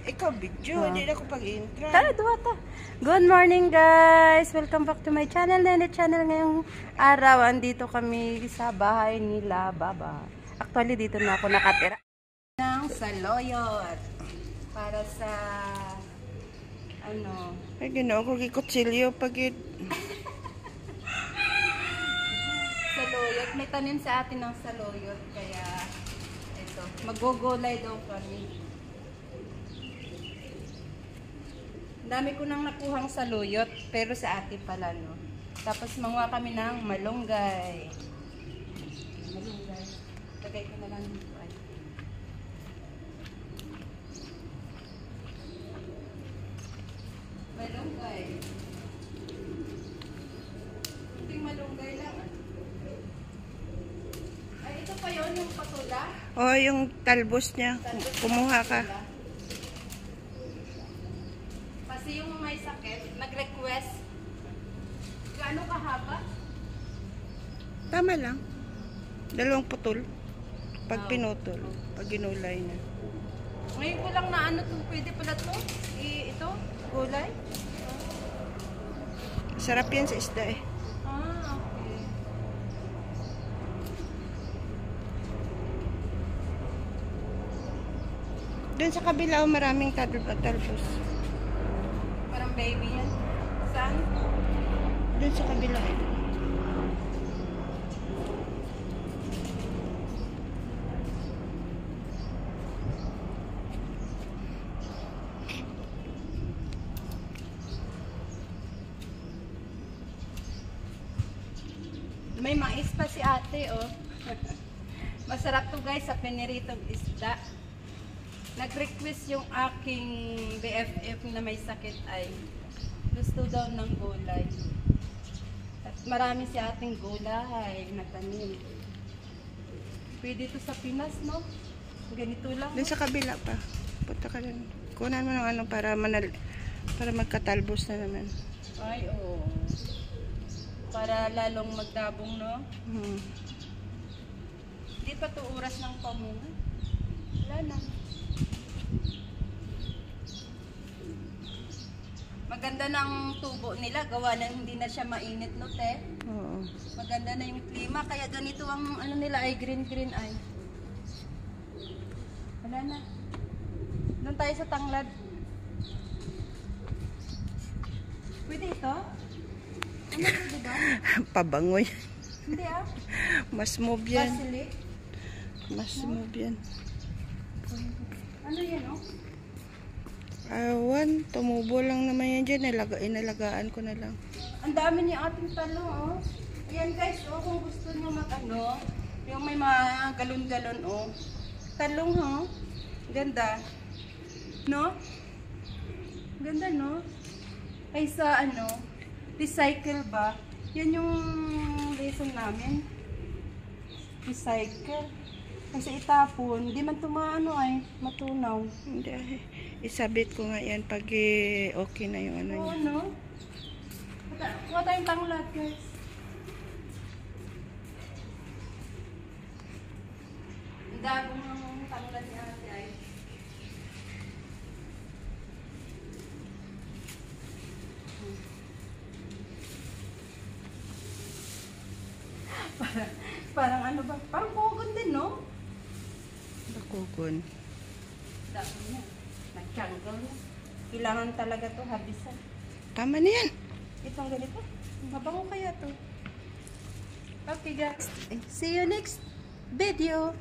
ikaw video, hindi na ako pag-intro. Tara, duha ta. Good morning guys! Welcome back to my channel. Nene channel ngayong araw. Andito kami sa bahay nila Baba. Actually, dito na ako nakatira. Ng Saloyot. Para sa ano. Ay, ginawa ko kikutsilyo pagid. Saloyot. May tanim sa atin ng Saloyot. Kaya, ito. Magugulay daw kami. Dami ko nang nakuhang saluyot, pero sa atin pala, no? Tapos manguha kami ng malunggay. Malunggay. Lagay ko na lang dito. Ay. Malunggay. Kunting malunggay lang. Ay, ito pa yun, yung patula? Oh, yung talbos niya. Kumuha ka. Kasi yung may sakit, nag-request, gaano kahaba? Tama lang. 2 putol. Pag pinutol. Pag ginulay na. Ngayon ko lang na ano to, pwede pala to? Ito, gulay? Sarap yan sa isda eh. Ah, okay. Doon sa kabila, maraming talbos. Parang baby yan. Saan? Doon sa kabila eh. May mais pa si ate, oh. Masarap to guys sa piniritong isda. Nag-request yung aking BFF na may sakit ay gusto daw ng gulay. At marami si ating gulay na tanim. Pwede to sa Pinas, no? Ganito lang. Doon sa kabila pa. Punta ka lang. Kunan mo ng ano para magkatalbos na naman. Ay, oo. Para lalong magdabong, no? Hindi pa to oras ng pamunga. Wala na. Maganda ng tubo nila, gawa na hindi na siya mainit, no, te? Oo. Maganda na yung klima, kaya ganito ang ano nila ay green ay. Wala na. Doon tayo sa tanglad. Pwede ito? Ano pwede ba? Pabangoy. Hindi ah. Mas move yan. Basilic. Mas move yan. Ano yan, oh? Awan, tumubo lang naman yan dyan. Inalagaan ko na lang. Ang dami ni ating talong, oh. Ayan guys, oh, kung gusto nyo mag-ano, yung may mga galon-galon, oh. Talong, oh. Ganda. No? Ganda, no? Ay sa, ano, recycle ba? Yan yung lesson namin. Recycle. Kasi itapon, hindi man tumaano ay matunaw. Hindi, isabit ko nga yan pag okay na yung ano niya. No? Kuha tayong tanglad, guys. Ang dagong ng tanglad ni ate ay. Parang ano ba? Parang kogon din, no? Bakukon. Dami niya. Nag-jungle na. Kailangan talaga to habisan. Tama na yan. Itong ganito. Mabango kaya to. Okay guys. See you next video.